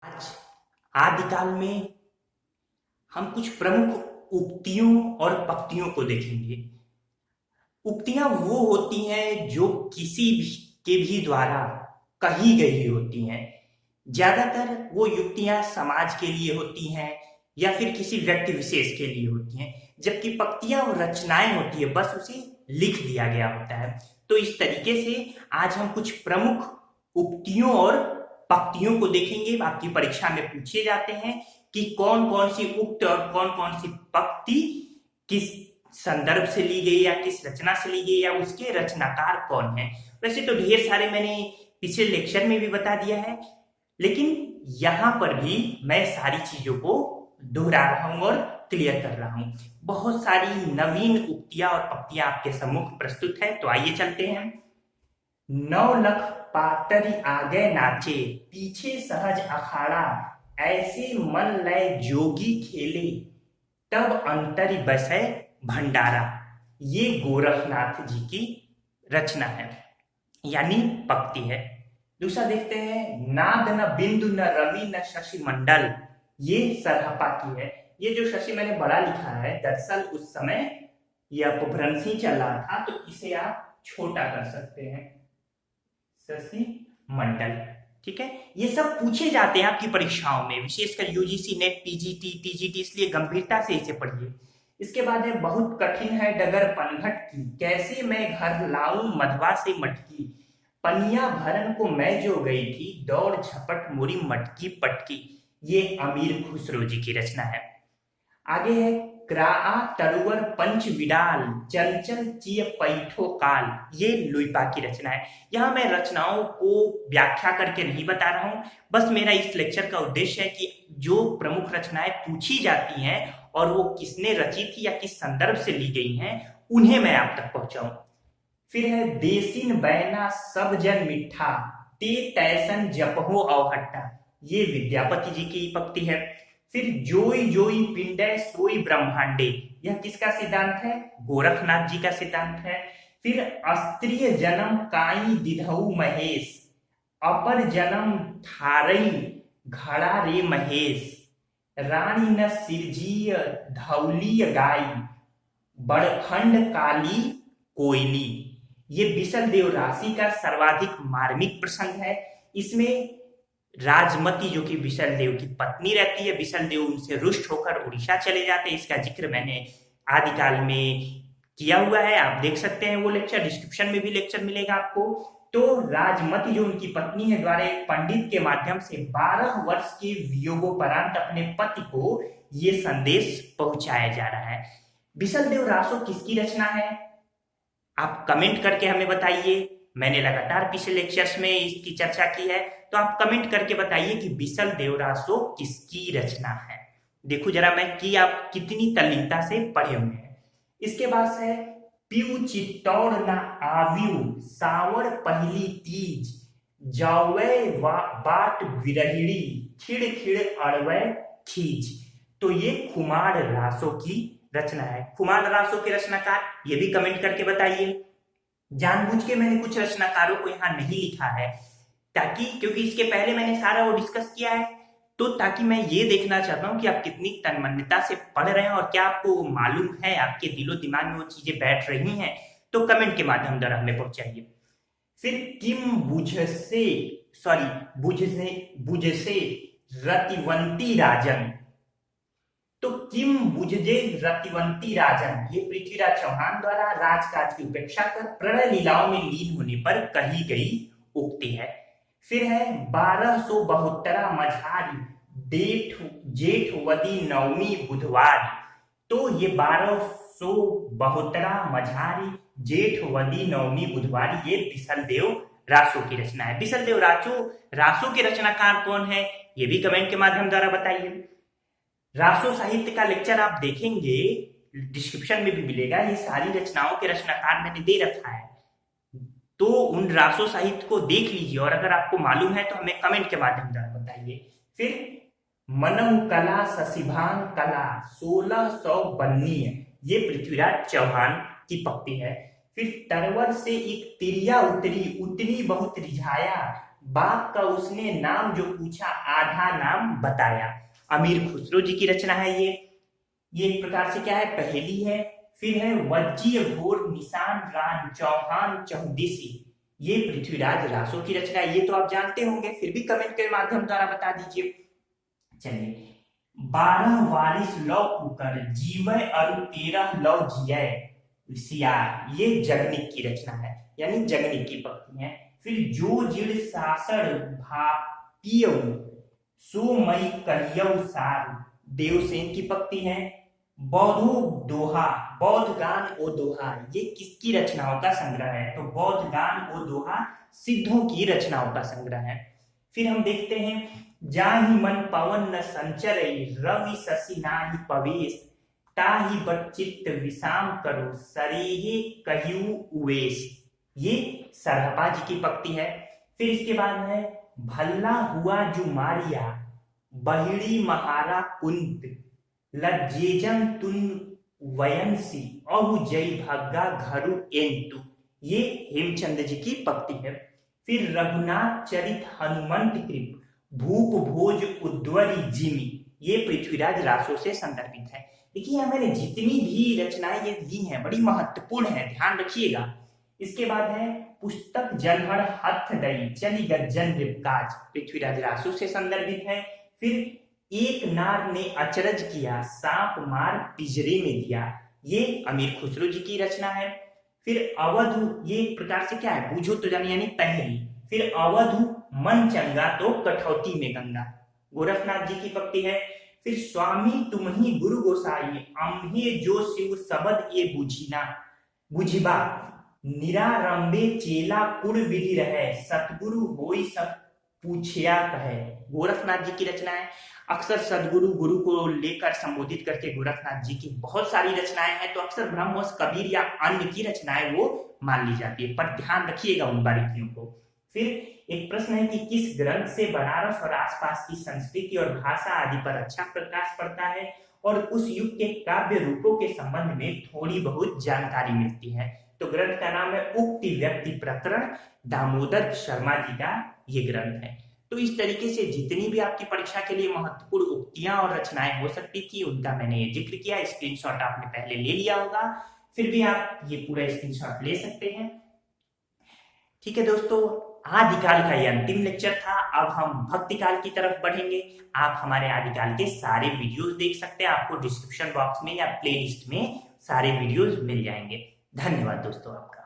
आज आदिकाल में हम कुछ प्रमुख उक्तियों और पंक्तियों को देखेंगे। उक्तियां वो होती हैं जो किसी भी के भी द्वारा कही गई होती हैं। ज्यादातर वो युक्तियां समाज के लिए होती हैं या फिर किसी व्यक्ति विशेष के लिए होती हैं, जबकि पंक्तियां और रचनाएं होती है बस उसे लिख दिया गया होता है। तो इस तरीके से आज हम कुछ प्रमुख उक्तियों और पंक्तियों को देखेंगे। आपकी परीक्षा में पूछे जाते हैं कि कौन कौन सी उक्त और कौन कौन सी पंक्ति किस संदर्भ से ली गई या किस रचना से ली गई या उसके रचनाकार कौन है। वैसे तो ढेर सारे मैंने पिछले लेक्चर में भी बता दिया है, लेकिन यहां पर भी मैं सारी चीजों को दोहरा रहा हूं और क्लियर कर रहा हूं। बहुत सारी नवीन उक्तियां और पंक्तियां आपके सम्मुख प्रस्तुत है, तो आइए चलते हैं। 9 लख पातरी आगे नाचे, पीछे सहज अखाड़ा, ऐसे मन लय जोगी खेले, तब अंतरि बसै भंडारा। ये गोरखनाथ जी की रचना है, यानी पंक्ति है। दूसरा देखते हैं, नाद न बिंदु न रवि न शशि मंडल। ये सरहपा की है। ये जो शशि मैंने बड़ा लिखा है, दरअसल उस समय ये अपभ्रंश ही चल रहा था, तो इसे आप छोटा कर सकते हैं, शशि मंडल। ठीक है, ये सब पूछे जाते हैं आपकी परीक्षाओं में, विशेषकर यूजीसी नेट पीजीटी टीजीटी, इसलिए गंभीरता से इसे पढ़िए। इसके बाद है, बहुत कठिन है डगर पनघट की, कैसे मैं घर लाऊं मधवा से मटकी, पनिया भरन को मैं जो गई थी, दौड़ झपट मोरी मटकी पटकी। ये अमीर खुसरो जी की रचना है। आगे है, क्राआ तरुवर पंच विडाल, चंचल चिय पैठो काल। ये लुइपा की रचना है। यहां मैं रचनाओं को व्याख्या करके नहीं बता रहा हूं, बस मेरा इस लेक्चर का उद्देश्य है कि जो प्रमुख रचनाएं पूछी जाती हैं और वो किसने रची थी या किस संदर्भ से ली गई हैं, उन्हें मैं आप तक पहुंचाऊं। फिर है, देसिन बैना सब जन मिठा, ते तैसन जपहो अवहट्टा। ये विद्यापति जी की पंक्ति है। फिर, जोई जोई पिंडे सोई ब्रह्मांडे, यह किसका सिद्धांत है? गोरखनाथ जी का सिद्धांत है। फिर, अस्त्रीय जन्म काई दिधऊ महेश, अपर जन्म थारई घड़ा रे महेश, रानी न सिरजीय धौलीय गाई, बड़खंड काली कोयली। ये बिसल देव राशि का सर्वाधिक मार्मिक प्रसंग है। इसमें राजमती जो कि बिसल देव की पत्नी रहती है, बिसल देव उनसे रुष्ट होकर उड़ीसा चले जाते हैं। इसका जिक्र मैंने आदिकाल में किया हुआ है, आप देख सकते हैं वो लेक्चर, डिस्क्रिप्शन में भी लेक्चर मिलेगा आपको। तो राजमती जो उनकी पत्नी है द्वारा एक पंडित के माध्यम से 12 वर्ष के वियोगोपरांत अपने पति को ये संदेश पहुंचाया जा रहा है। बिसल देव रासो किसकी रचना है? आप कमेंट करके हमें बताइए। मैंने लगातार पिछले लेक्चर्स में इसकी चर्चा की है, तो आप कमेंट करके बताइए कि बिसल देवरासो किसकी रचना है। देखो जरा मैं कि आप कितनी तल्लीनता से पढ़े हुए हैं। इसके बाद है, पीऊ चित्तौड़ ना आव्यू, सावर पहली तीज, जावे बाट विरहिणी, खिड़ खिड़ अड़वे खींच। तो ये खुमार रासो की रचना है। खुमार रासो के रचनाकार ये भी कमेंट करके बताइए। जानबूझ के मैंने कुछ रचनाकारों को यहाँ नहीं लिखा है, ताकि क्योंकि इसके पहले मैंने सारा वो डिस्कस किया है, तो ताकि मैं ये देखना चाहता हूँ कि आप कितनी तन्मयता से पढ़ रहे हैं और क्या आपको मालूम है, आपके दिलो दिमाग में वो चीजें बैठ रही हैं। तो कमेंट के माध्यम द्वारा हमें पहुंचाइए। फिर, किम बुझसे बुझसे रतिवंती राजन। तो किम बुझजे रतिवंती राजन, ये पृथ्वीराज चौहान द्वारा राजकाज की उपेक्षा कर प्रणय लीलाओं में लीन होने पर कही गई उक्ति है। फिर है, 1272 मझारी, जेठवदी नवमी बुधवार। तो ये 1272 मझारी जेठवदी नवमी बुधवार, ये बिसल देव रासो की रचना है। बिसल देव रासो के रचनाकार कौन है, ये भी कमेंट के माध्यम द्वारा बताइए। रासो साहित्य का लेक्चर आप देखेंगे, डिस्क्रिप्शन में भी मिलेगा, ये सारी रचनाओं के रचनाकार मैंने दे रखा है, तो उन रासो साहित्य को देख लीजिए और अगर आपको मालूम है तो हमें कमेंट के माध्यम द्वारा बताइए। फिर, मनऊ कला ससिभान कला, 1692, ये पृथ्वीराज चौहान की पंक्ति है। फिर, तरवर से एक तिरिया उतरी, उतनी बहुत रिझाया, बाप का उसने नाम जो पूछा आधा नाम बताया। अमीर खुसरो जी की रचना है ये एक प्रकार से क्या है, पहेली है। फिर है वज्जीय घोर निशान रान चौहान चौदेसी, ये पृथ्वीराज रासो की रचना है। ये तो आप जानते होंगे, फिर भी कमेंट के माध्यम द्वारा बता दीजिए। चलिए, 12 वारिस लौ कुकर जीवय अरु 13 लौ जिय सियार, ये जगनिक की रचना है, यानी जगनिक की पंक्ति है। फिर जो जिड़ सासड़ भापियौ सो मई कहियौ सार, देवसेन की पंक्ति है। बौद्धो दोहा बौद्ध गान ओ दोहा, ये किसकी रचनाओं का संग्रह है? तो बौद्ध गान ओ दोहा सिद्धों की रचनाओं का संग्रह है। फिर हम देखते हैं जाहि मन पवन न संचरई रवि शशि नाहि पवेश, ताहि बट चित्त विषाम करो सरेहे कहियु उवेश, ये सरहपा जी की पंक्ति है। फिर इसके बाद है भल्ला हुआ जो मारिया बहिड़ी महारा कुंत लज्जेजन तुन वयंसी अहु जय भग्गा घरु एंतु, ये हेमचंद जी की पंक्ति है। फिर रघुनाथ चरित हनुमंत कृप भूप भोज उद्वरी जिमी, ये पृथ्वीराज रासो से संदर्भित है। देखिए यहाँ मैंने जितनी भी रचनाएं ये ली हैं बड़ी महत्वपूर्ण है, ध्यान रखिएगा। इसके बाद है पुस्तक जनहर हथ दई चली गज्जन रिपकाज, पृथ्वीराज रासो से संदर्भित है। फिर एक नार ने अचरज किया सांप मार पिंजरे में दिया, ये अमीर खुसरो जी की रचना है। फिर अवधु, ये एक प्रकार से क्या है, बूझो तो जानी यानी पहली। फिर अवधु मन चंगा तो कठौती में गंगा, गोरखनाथ जी की पंक्ति है। फिर स्वामी तुम ही गुरु गोसाई अम्हे जो शिव सबद ये बुझिना बुझिबा, निरारंभे चेला कुर विधि रहे सतगुरु होई सब पूछया कहे, गोरखनाथ जी की रचना है। अक्सर सदगुरु गुरु को लेकर संबोधित करके गोरखनाथ जी की बहुत सारी रचनाएं हैं, तो अक्सर ब्रह्मवश कबीर या अन्य की रचनाएं वो मान ली जाती है, पर ध्यान रखिएगा उन बारीकियों को। फिर एक प्रश्न है कि किस ग्रंथ से बनारस और आसपास की संस्कृति और भाषा आदि पर अच्छा प्रकाश पड़ता है और उस युग के काव्य रूपों के संबंध में थोड़ी बहुत जानकारी मिलती है? तो ग्रंथ का नाम है उक्ति व्यक्ति प्रकरण, दामोदर शर्मा जी का ये ग्रंथ है। तो इस तरीके से जितनी भी आपकी परीक्षा के लिए महत्वपूर्ण उक्तियां और रचनाएं हो सकती थी उनका मैंने जिक्र किया। स्क्रीनशॉट आपने पहले ले लिया होगा, फिर भी आप ये पूरा स्क्रीनशॉट ले सकते हैं। ठीक है दोस्तों, आदिकाल का ये अंतिम लेक्चर था। अब हम भक्तिकाल की तरफ बढ़ेंगे। आप हमारे आदिकाल के सारे वीडियोस देख सकते हैं, आपको डिस्क्रिप्शन बॉक्स में या प्लेलिस्ट में सारे वीडियोस मिल जाएंगे। धन्यवाद दोस्तों आपका।